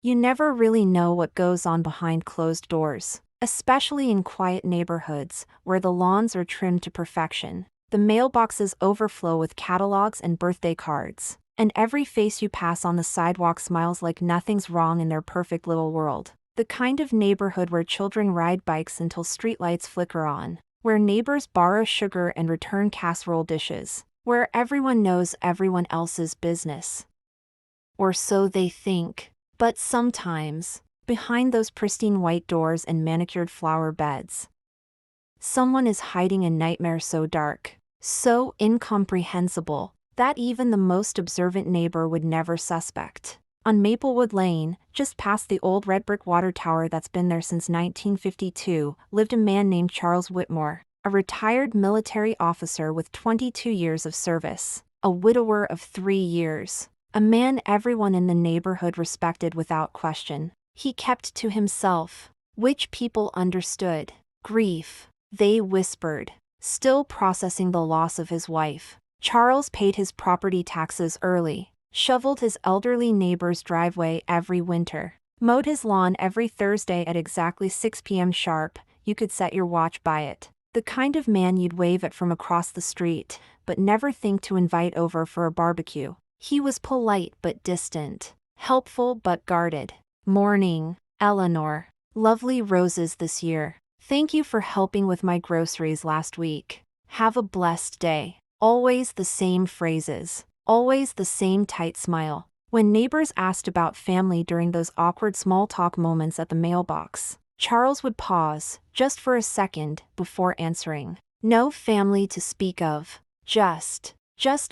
You never really know what goes on behind closed doors, especially in quiet neighborhoods where the lawns are trimmed to perfection. The mailboxes overflow with catalogs and birthday cards, and every face you pass on the sidewalk smiles like nothing's wrong in their perfect little world. The kind of neighborhood where children ride bikes until streetlights flicker on, where neighbors borrow sugar and return casserole dishes, where everyone knows everyone else's business. Or so they think. But sometimes, behind those pristine white doors and manicured flower beds, someone is hiding a nightmare so dark, so incomprehensible, that even the most observant neighbor would never suspect. On Maplewood Lane, just past the old red brick water tower that's been there since 1952, lived a man named Charles Whitmore, a retired military officer with 22 years of service, a widower of 3 years. A man everyone in the neighborhood respected without question. He kept to himself, which people understood. Grief, they whispered. Still processing the loss of his wife, Charles paid his property taxes early, shoveled his elderly neighbor's driveway every winter, mowed his lawn every Thursday at exactly 6 p.m. sharp. You could set your watch by it. The kind of man you'd wave at from across the street, but never think to invite over for a barbecue. He was polite but distant, helpful but guarded. Morning, Eleanor. Lovely roses this year. Thank you for helping with my groceries last week. Have a blessed day. Always the same phrases, always the same tight smile. When neighbors asked about family during those awkward small talk moments at the mailbox, Charles would pause, just for a second, before answering. No family to speak of. Just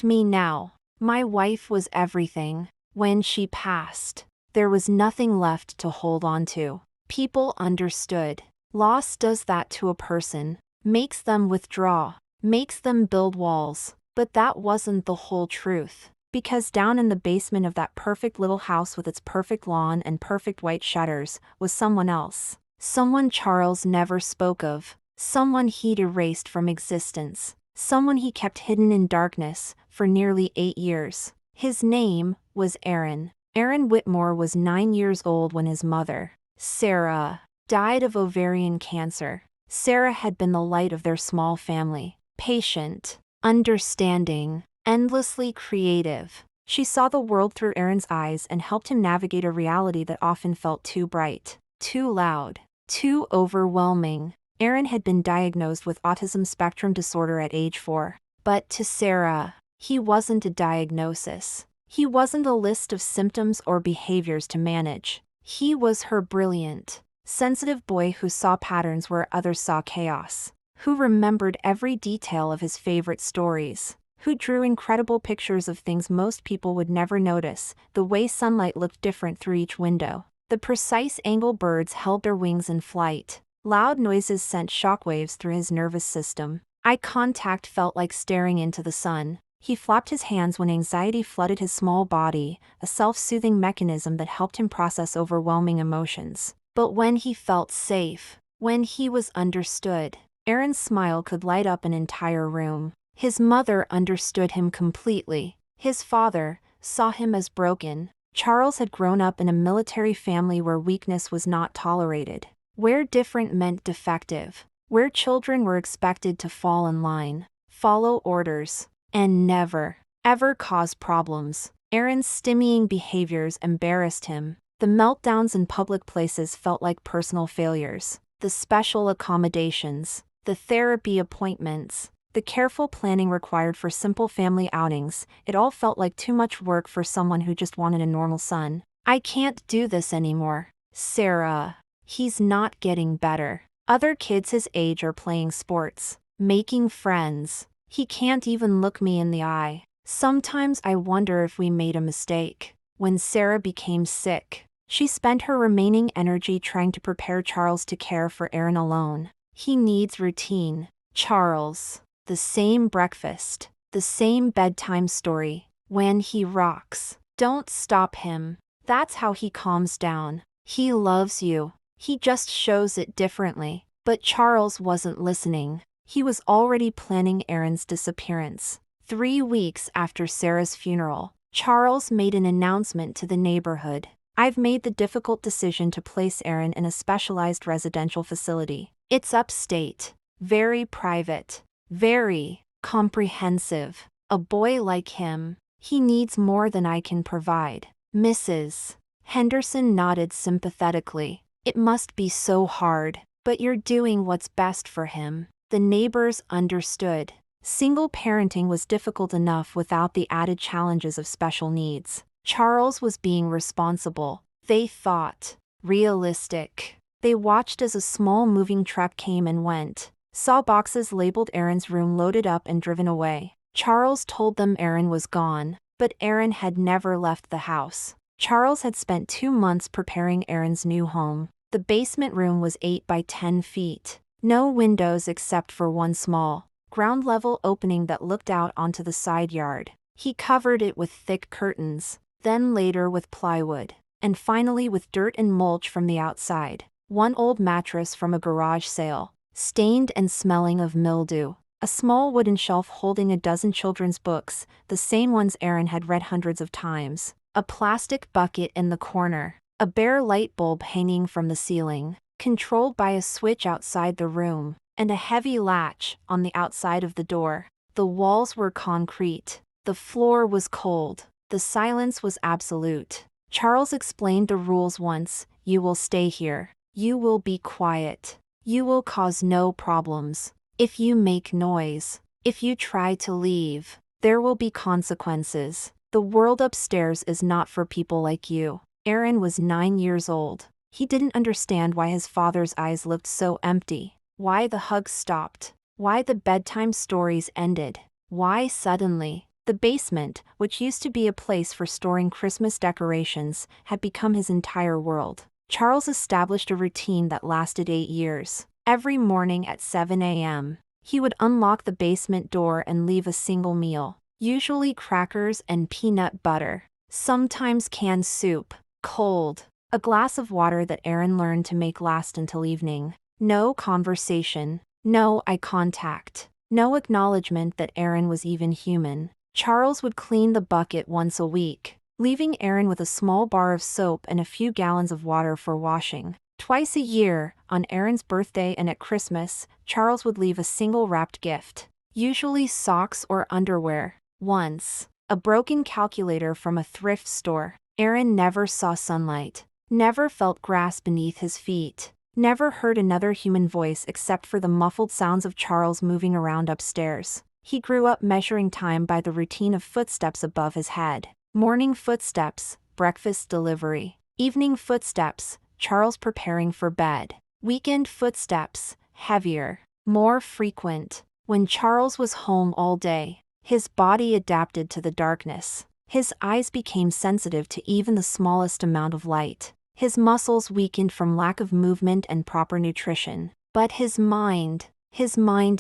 me now. My wife was everything. When she passed, there was nothing left to hold on to. People understood. Loss does that to a person, makes them withdraw, makes them build walls. But that wasn't the whole truth. Because down in the basement of that perfect little house with its perfect lawn and perfect white shutters was someone else. Someone Charles never spoke of. Someone he'd erased from existence. Someone he kept hidden in darkness for nearly 8 years. His name was Aaron. Aaron Whitmore was 9 years old when his mother, Sarah, died of ovarian cancer. Sarah had been the light of their small family. Patient, understanding, endlessly creative. She saw the world through Aaron's eyes and helped him navigate a reality that often felt too bright, too loud, too overwhelming. Aaron had been diagnosed with autism spectrum disorder at age 4. But to Sarah, he wasn't a diagnosis. He wasn't a list of symptoms or behaviors to manage. He was her brilliant, sensitive boy who saw patterns where others saw chaos, who remembered every detail of his favorite stories, who drew incredible pictures of things most people would never notice, the way sunlight looked different through each window, the precise angle birds held their wings in flight. Loud noises sent shockwaves through his nervous system. Eye contact felt like staring into the sun. He flopped his hands when anxiety flooded his small body, a self-soothing mechanism that helped him process overwhelming emotions. But when he felt safe, when he was understood, Aaron's smile could light up an entire room. His mother understood him completely. His father saw him as broken. Charles had grown up in a military family where weakness was not tolerated, where different meant defective, where children were expected to fall in line, follow orders, and never, ever cause problems. Aaron's stimmying behaviors embarrassed him. The meltdowns in public places felt like personal failures. The special accommodations, the therapy appointments, the careful planning required for simple family outings, it all felt like too much work for someone who just wanted a normal son. I can't do this anymore, Sarah. He's not getting better. Other kids his age are playing sports, making friends. He can't even look me in the eye. Sometimes I wonder if we made a mistake. When Sarah became sick, she spent her remaining energy trying to prepare Charles to care for Aaron alone. He needs routine. Charles, the same breakfast, the same bedtime story. When he rocks, don't stop him. That's how he calms down. He loves you. He just shows it differently. But Charles wasn't listening. He was already planning Aaron's disappearance. 3 weeks after Sarah's funeral, Charles made an announcement to the neighborhood. I've made the difficult decision to place Aaron in a specialized residential facility. It's upstate, very private, very comprehensive. A boy like him, he needs more than I can provide. Mrs. Henderson nodded sympathetically. It must be so hard, but you're doing what's best for him. The neighbors understood. Single parenting was difficult enough without the added challenges of special needs. Charles was being responsible. They thought. Realistic. They watched as a small moving truck came and went. Saw boxes labeled Aaron's room loaded up and driven away. Charles told them Aaron was gone, but Aaron had never left the house. Charles had spent 2 months preparing Aaron's new home. The basement room was 8 by 10 feet. No windows except for one small, ground-level opening that looked out onto the side yard. He covered it with thick curtains, then later with plywood, and finally with dirt and mulch from the outside. One old mattress from a garage sale, stained and smelling of mildew. A small wooden shelf holding a dozen children's books, the same ones Aaron had read hundreds of times. A plastic bucket in the corner. A bare light bulb hanging from the ceiling, controlled by a switch outside the room, and a heavy latch on the outside of the door. The walls were concrete. The floor was cold. The silence was absolute. Charles explained the rules once. You will stay here. You will be quiet. You will cause no problems. If you make noise, if you try to leave, there will be consequences. The world upstairs is not for people like you. Aaron was 9 years old. He didn't understand why his father's eyes looked so empty, why the hugs stopped, why the bedtime stories ended, why suddenly, the basement, which used to be a place for storing Christmas decorations, had become his entire world. Charles established a routine that lasted 8 years. Every morning at 7 a.m., he would unlock the basement door and leave a single meal, usually crackers and peanut butter, sometimes canned soup. Cold. A glass of water that Aaron learned to make last until evening. No conversation. No eye contact. No acknowledgement that Aaron was even human. Charles would clean the bucket once a week, leaving Aaron with a small bar of soap and a few gallons of water for washing. Twice a year, on Aaron's birthday and at Christmas, Charles would leave a single wrapped gift, usually socks or underwear. Once, a broken calculator from a thrift store. Aaron never saw sunlight, never felt grass beneath his feet, never heard another human voice except for the muffled sounds of Charles moving around upstairs. He grew up measuring time by the routine of footsteps above his head. Morning footsteps, breakfast delivery. Evening footsteps, Charles preparing for bed. Weekend footsteps, heavier, more frequent. When Charles was home all day, his body adapted to the darkness. His eyes became sensitive to even the smallest amount of light. His muscles weakened from lack of movement and proper nutrition. But his mind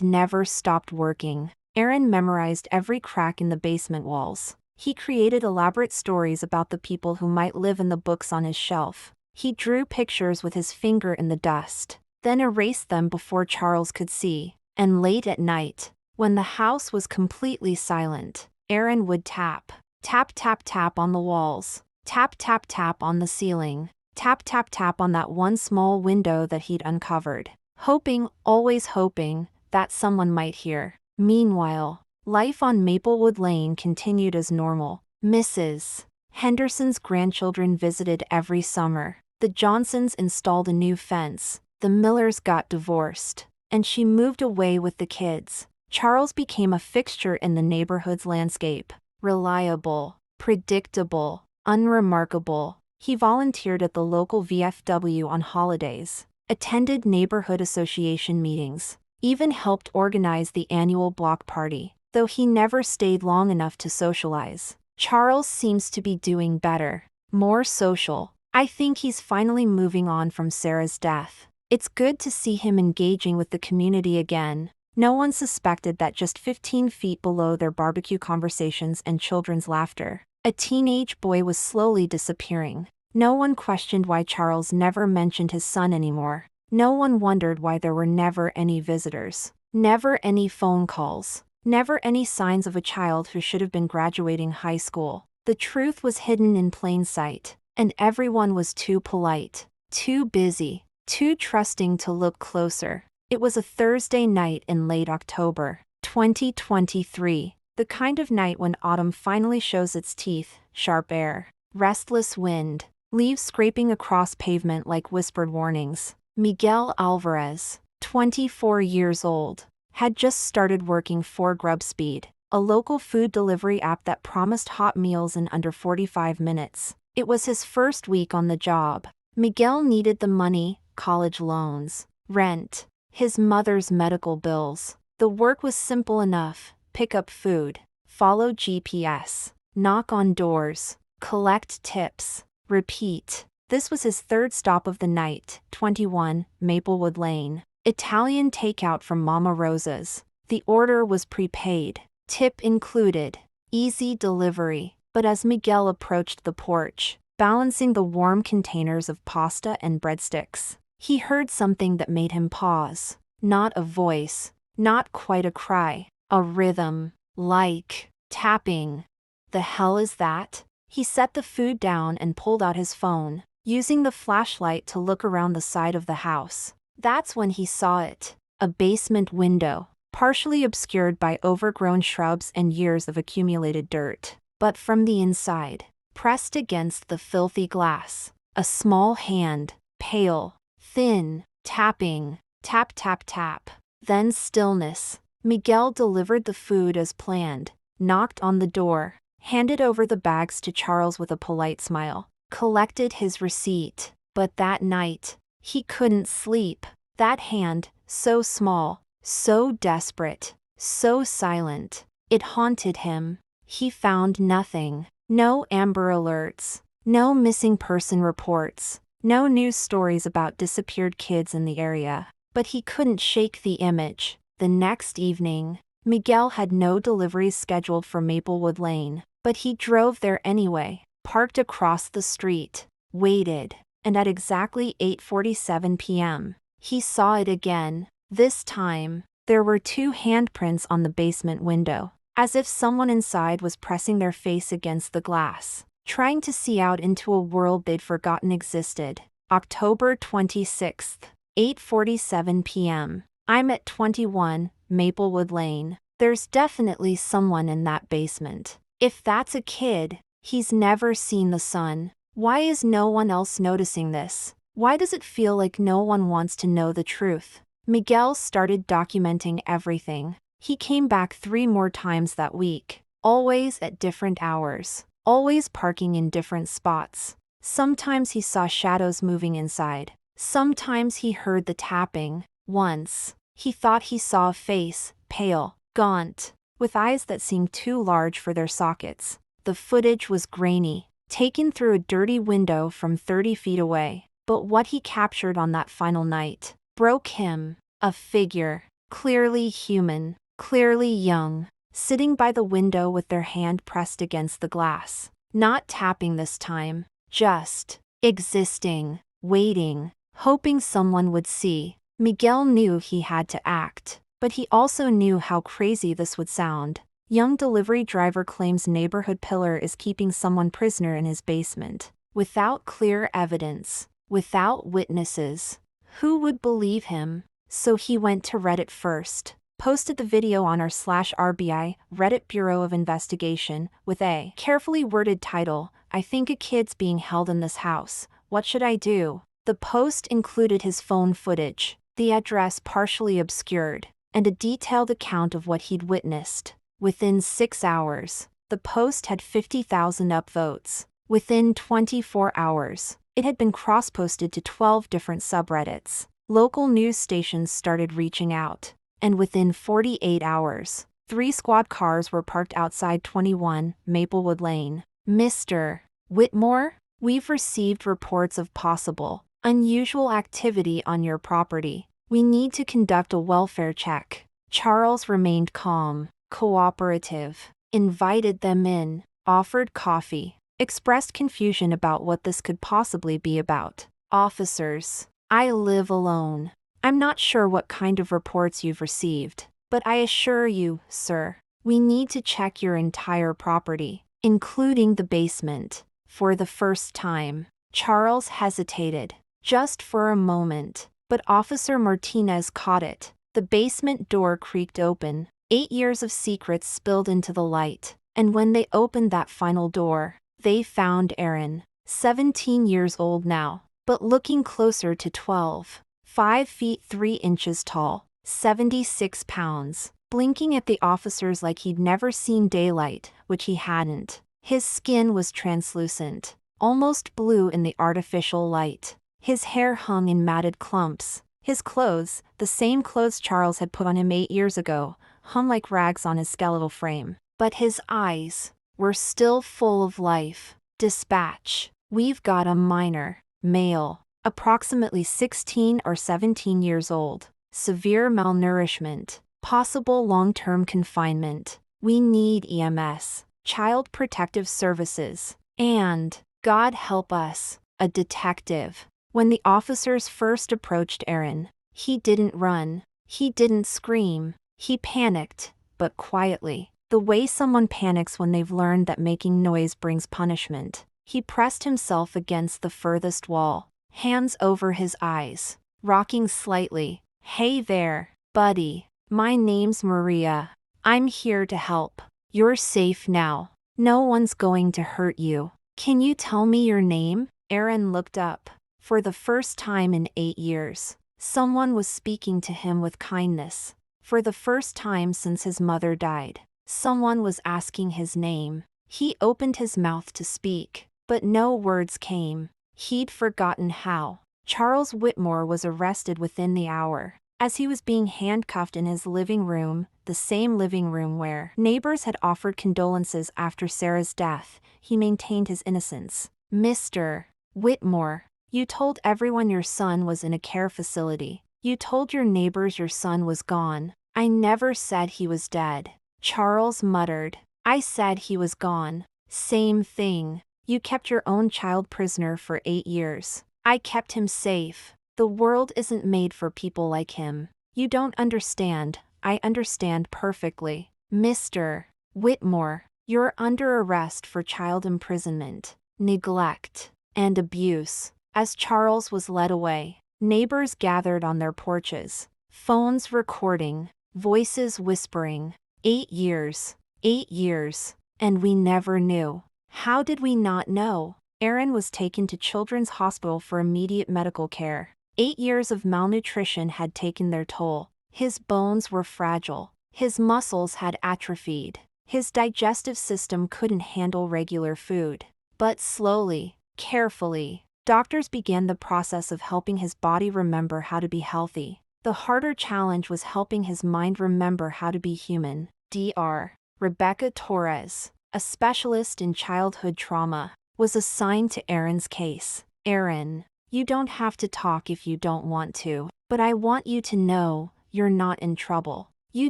never stopped working. Aaron memorized every crack in the basement walls. He created elaborate stories about the people who might live in the books on his shelf. He drew pictures with his finger in the dust, then erased them before Charles could see. And late at night, when the house was completely silent, Aaron would tap. Tap tap tap on the walls, tap tap tap on the ceiling, tap tap tap on that one small window that he'd uncovered, hoping, always hoping, that someone might hear. Meanwhile, life on Maplewood Lane continued as normal. Mrs. Henderson's grandchildren visited every summer. The Johnsons installed a new fence. The Millers got divorced, and she moved away with the kids. Charles became a fixture in the neighborhood's landscape. Reliable, predictable, unremarkable. He volunteered at the local VFW on holidays, attended neighborhood association meetings, even helped organize the annual block party, though he never stayed long enough to socialize. Charles seems to be doing better, more social. I think he's finally moving on from Sarah's death. It's good to see him engaging with the community again. No one suspected that just 15 feet below their barbecue conversations and children's laughter, a teenage boy was slowly disappearing. No one questioned why Charles never mentioned his son anymore. No one wondered why there were never any visitors, never any phone calls, never any signs of a child who should have been graduating high school. The truth was hidden in plain sight. and everyone was too polite, too busy, too trusting to look closer. It was a Thursday night in late October, 2023, the kind of night when autumn finally shows its teeth, sharp air, restless wind, leaves scraping across pavement like whispered warnings. Miguel Alvarez, 24 years old, had just started working for GrubSpeed, a local food delivery app that promised hot meals in under 45 minutes. It was his first week on the job. Miguel needed the money, college loans, rent, his mother's medical bills. The work was simple enough: pick up food, follow GPS, knock on doors, collect tips, repeat. This was his third stop of the night, 21, Maplewood Lane. Italian takeout from Mama Rosa's. The order was prepaid, tip included, easy delivery. But as Miguel approached the porch, balancing the warm containers of pasta and breadsticks, he heard something that made him pause. Not a voice, not quite a cry, a rhythm, like tapping. The hell is that? He set the food down and pulled out his phone, using the flashlight to look around the side of the house. That's when he saw it. A basement window, partially obscured by overgrown shrubs and years of accumulated dirt. But from the inside, pressed against the filthy glass, a small hand, pale, thin, tapping, tap tap tap. Then stillness. Miguel delivered the food as planned, knocked on the door, handed over the bags to Charles with a polite smile, collected his receipt. But that night, he couldn't sleep. That hand, so small, so desperate, so silent, it haunted him. He found nothing. No Amber Alerts, no missing person reports, no news stories about disappeared kids in the area. But he couldn't shake the image. The next evening, Miguel had no deliveries scheduled for Maplewood Lane, but he drove there anyway, parked across the street, waited, and at exactly 8:47 p.m., he saw it again. This time, there were 2 handprints on the basement window, as if someone inside was pressing their face against the glass, trying to see out into a world they'd forgotten existed. October 26th, 8:47 p.m. I'm at 21, Maplewood Lane. There's definitely someone in that basement. If that's a kid, he's never seen the sun. Why is no one else noticing this? Why does it feel like no one wants to know the truth? Miguel started documenting everything. He came back 3 more times that week, always at different hours, always parking in different spots. Sometimes he saw shadows moving inside. Sometimes he heard the tapping. Once, he thought he saw a face, pale, gaunt, with eyes that seemed too large for their sockets. The footage was grainy, taken through a dirty window from 30 feet away. But what he captured on that final night broke him. A figure, clearly human, clearly young, sitting by the window with their hand pressed against the glass. Not tapping this time, just existing, waiting, hoping someone would see. Miguel knew he had to act, but he also knew how crazy this would sound. Young delivery driver claims neighborhood pillar is keeping someone prisoner in his basement. Without clear evidence, without witnesses, who would believe him? So he went to Reddit first, posted the video on r/RBI, Reddit Bureau of Investigation, with a carefully worded title, "I think a kid's being held in this house. What should I do?" The post included his phone footage, the address partially obscured, and a detailed account of what he'd witnessed. Within 6 hours, the post had 50,000 upvotes. Within 24 hours, it had been cross-posted to 12 different subreddits. Local news stations started reaching out, and within 48 hours, 3 squad cars were parked outside 21 Maplewood Lane. Mr. Whitmore, we've received reports of possible, unusual activity on your property. We need to conduct a welfare check. Charles remained calm, cooperative, invited them in, offered coffee, expressed confusion about what this could possibly be about. Officers, I live alone. I'm not sure what kind of reports you've received, but I assure you, sir, we need to check your entire property, including the basement. For the first time, Charles hesitated, just for a moment, but Officer Martinez caught it. The basement door creaked open. 8 years of secrets spilled into the light, and when they opened that final door, they found Aaron, 17 years old now, but looking closer to 12, 5 feet 3 inches tall, 76 pounds, blinking at the officers like he'd never seen daylight, which he hadn't. His skin was translucent, almost blue in the artificial light. His hair hung in matted clumps. His clothes, the same clothes Charles had put on him 8 years ago, hung like rags on his skeletal frame. But his eyes were still full of life. Dispatch. We've got a minor, male, approximately 16 or 17 years old. Severe malnourishment. Possible long-term confinement. We need EMS, Child Protective Services, and, God help us, a detective. When the officers first approached Aaron, he didn't run. He didn't scream. He panicked, but quietly. The way someone panics when they've learned that making noise brings punishment. He pressed himself against the furthest wall, hands over his eyes, rocking slightly. Hey there, buddy. My name's Maria. I'm here to help. You're safe now. No one's going to hurt you. Can you tell me your name? Aaron looked up. For the first time in 8 years, someone was speaking to him with kindness. For the first time since his mother died, someone was asking his name. He opened his mouth to speak, but no words came. He'd forgotten how. Charles Whitmore was arrested within the hour. As he was being handcuffed in his living room, the same living room where neighbors had offered condolences after Sarah's death, he maintained his innocence. Mr. Whitmore, you told everyone your son was in a care facility. You told your neighbors your son was gone. I never said he was dead. Charles muttered. I said he was gone. Same thing. You kept your own child prisoner for 8 years. I kept him safe. The world isn't made for people like him. You don't understand. I understand perfectly. Mr. Whitmore, you're under arrest for child imprisonment, neglect, and abuse. As Charles was led away, neighbors gathered on their porches, phones recording, voices whispering. 8 years. 8 years. And we never knew. How did we not know? Aaron was taken to Children's Hospital for immediate medical care. 8 years of malnutrition had taken their toll. His bones were fragile. His muscles had atrophied. His digestive system couldn't handle regular food. But slowly, carefully, doctors began the process of helping his body remember how to be healthy. The harder challenge was helping his mind remember how to be human. Dr. Rebecca Torres, a specialist in childhood trauma, was assigned to Aaron's case. Aaron, you don't have to talk if you don't want to, but I want you to know you're not in trouble. You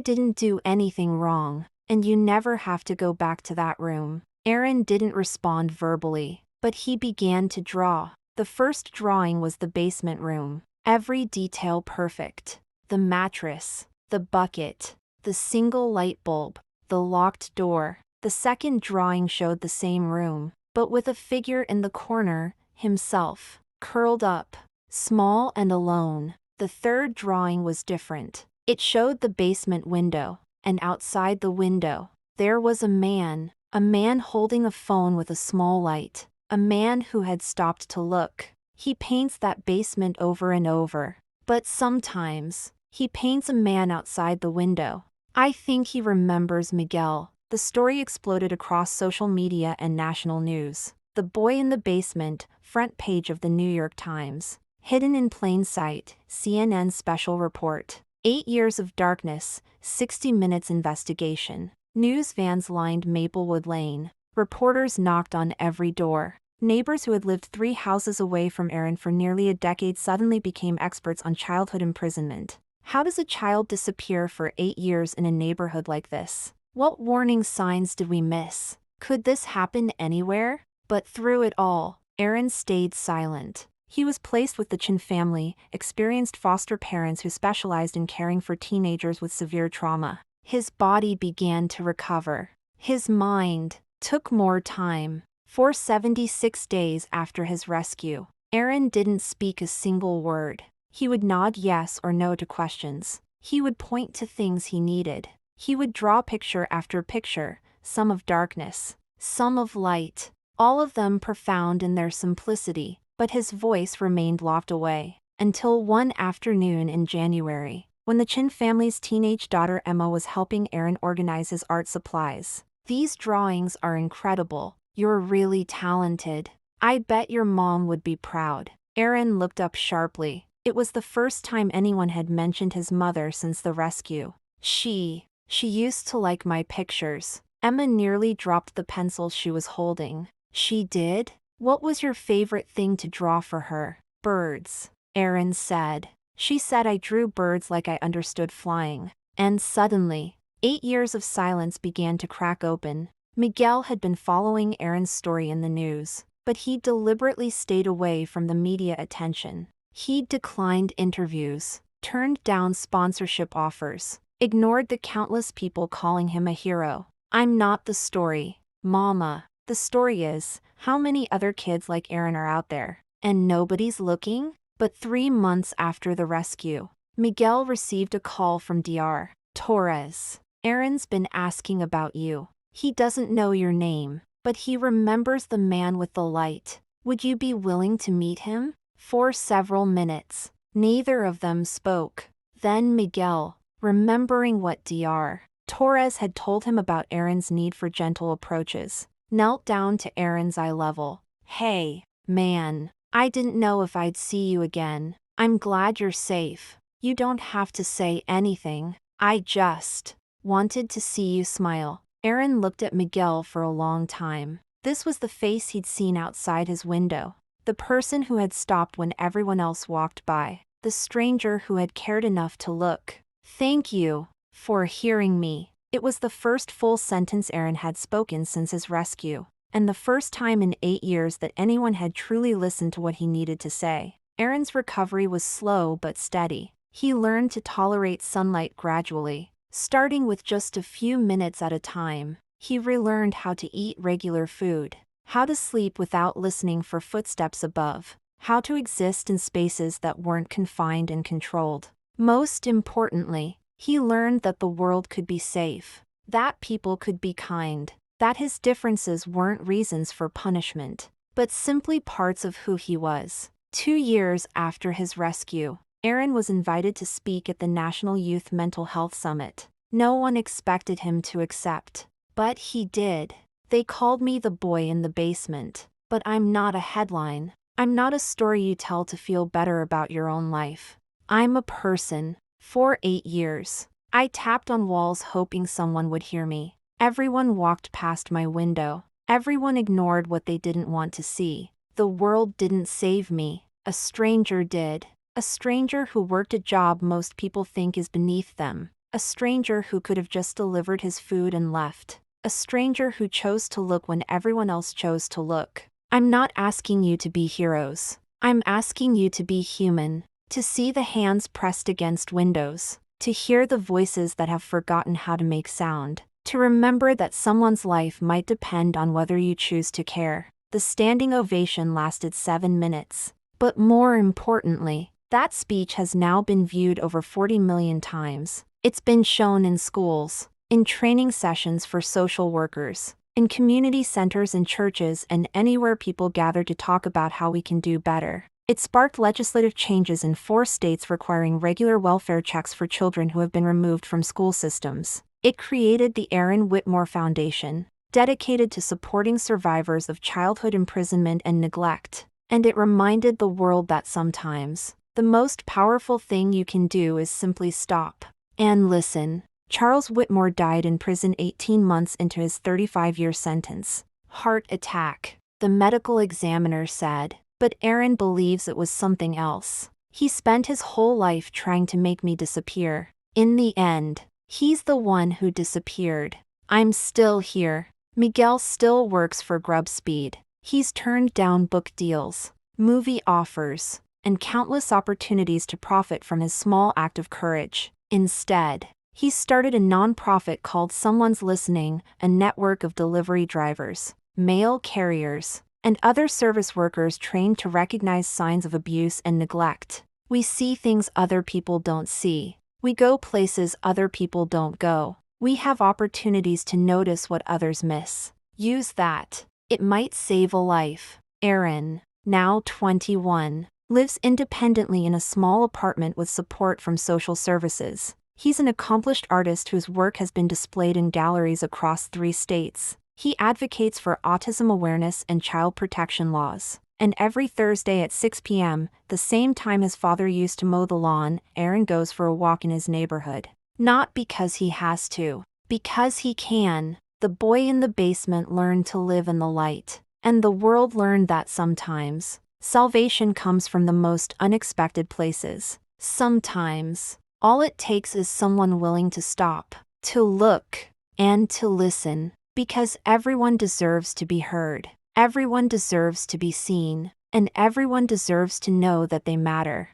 didn't do anything wrong, and you never have to go back to that room. Aaron didn't respond verbally, but he began to draw. The first drawing was the basement room. Every detail perfect. The mattress, the bucket, the single light bulb, the locked door. The second drawing showed the same room, but with a figure in the corner, himself, curled up, small and alone. The third drawing was different. It showed the basement window, and outside the window, there was a man holding a phone with a small light, a man who had stopped to look. He paints that basement over and over, but sometimes, he paints a man outside the window. I think he remembers Miguel. The story exploded across social media and national news. The boy in the basement, front page of the New York Times. Hidden in plain sight, CNN special report. 8 years of darkness, 60 minutes investigation. News vans lined Maplewood Lane. Reporters knocked on every door. Neighbors who had lived 3 houses away from Aaron for nearly a decade suddenly became experts on childhood imprisonment. How does a child disappear for 8 years in a neighborhood like this? What warning signs did we miss? Could this happen anywhere? But through it all, Aaron stayed silent. He was placed with the Chin family, experienced foster parents who specialized in caring for teenagers with severe trauma. His body began to recover. His mind took more time. For 76 days after his rescue, Aaron didn't speak a single word. He would nod yes or no to questions. He would point to things he needed. He would draw picture after picture, some of darkness, some of light, all of them profound in their simplicity, but his voice remained locked away. Until one afternoon in January, when the Chin family's teenage daughter Emma was helping Aaron organize his art supplies. "These drawings are incredible. You're really talented. I bet your mom would be proud." Aaron looked up sharply. It was the first time anyone had mentioned his mother since the rescue. She used to like my pictures." Emma nearly dropped the pencil she was holding. "She did? What was your favorite thing to draw for her?" "Birds," Aaron said. "She said I drew birds like I understood flying." And suddenly, 8 years of silence began to crack open. Miguel had been following Aaron's story in the news, but he deliberately stayed away from the media attention. He declined interviews, turned down sponsorship offers, ignored the countless people calling him a hero. "I'm not the story, Mama. The story is, how many other kids like Aaron are out there, and nobody's looking?" But 3 months after the rescue, Miguel received a call from Dr. Torres. "Aaron's been asking about you. He doesn't know your name, but he remembers the man with the light. Would you be willing to meet him?" For several minutes, neither of them spoke. Then Miguel, remembering what Dr. Torres had told him about Aaron's need for gentle approaches, knelt down to Aaron's eye level. "Hey, man. I didn't know if I'd see you again. I'm glad you're safe. You don't have to say anything. I just wanted to see you smile." Aaron looked at Miguel for a long time. This was the face he'd seen outside his window. The person who had stopped when everyone else walked by. The stranger who had cared enough to look. "Thank you for hearing me." It was the first full sentence Aaron had spoken since his rescue, and the first time in 8 years that anyone had truly listened to what he needed to say. Aaron's recovery was slow but steady. He learned to tolerate sunlight gradually, starting with just a few minutes at a time. He relearned how to eat regular food, how to sleep without listening for footsteps above, how to exist in spaces that weren't confined and controlled. Most importantly, he learned that the world could be safe, that people could be kind, that his differences weren't reasons for punishment, but simply parts of who he was. 2 years after his rescue, Aaron was invited to speak at the National Youth Mental Health Summit. No one expected him to accept, but he did. "They called me the boy in the basement, but I'm not a headline. I'm not a story you tell to feel better about your own life. I'm a person." For 8 years, I tapped on walls hoping someone would hear me. Everyone walked past my window. Everyone ignored what they didn't want to see. The world didn't save me. A stranger did. A stranger who worked a job most people think is beneath them. A stranger who could have just delivered his food and left. A stranger who chose to look when everyone else chose to look. I'm not asking you to be heroes. I'm asking you to be human. To see the hands pressed against windows. To hear the voices that have forgotten how to make sound. To remember that someone's life might depend on whether you choose to care. The standing ovation lasted 7 minutes. But more importantly, that speech has now been viewed over 40 million times. It's been shown in schools, in training sessions for social workers, in community centers and churches, and anywhere people gather to talk about how we can do better. It sparked legislative changes in 4 states requiring regular welfare checks for children who have been removed from school systems. It created the Aaron Whitmore Foundation, dedicated to supporting survivors of childhood imprisonment and neglect. And it reminded the world that sometimes, the most powerful thing you can do is simply stop and listen. Charles Whitmore died in prison 18 months into his 35-year sentence. Heart attack, the medical examiner said. But Aaron believes it was something else. He spent his whole life trying to make me disappear. In the end, he's the one who disappeared. I'm still here. Miguel still works for GrubSpeed. He's turned down book deals, movie offers, and countless opportunities to profit from his small act of courage. Instead, he started a nonprofit called Someone's Listening, a network of delivery drivers, mail carriers, and other service workers trained to recognize signs of abuse and neglect. We see things other people don't see. We go places other people don't go. We have opportunities to notice what others miss. Use that. It might save a life. Aaron, now 21, lives independently in a small apartment with support from social services. He's an accomplished artist whose work has been displayed in galleries across 3 states. He advocates for autism awareness and child protection laws. And every Thursday at 6 p.m., the same time his father used to mow the lawn, Aaron goes for a walk in his neighborhood. Not because he has to, because he can. The boy in the basement learned to live in the light. And the world learned that sometimes salvation comes from the most unexpected places. Sometimes all it takes is someone willing to stop, to look, and to listen. Because everyone deserves to be heard. Everyone deserves to be seen. And everyone deserves to know that they matter.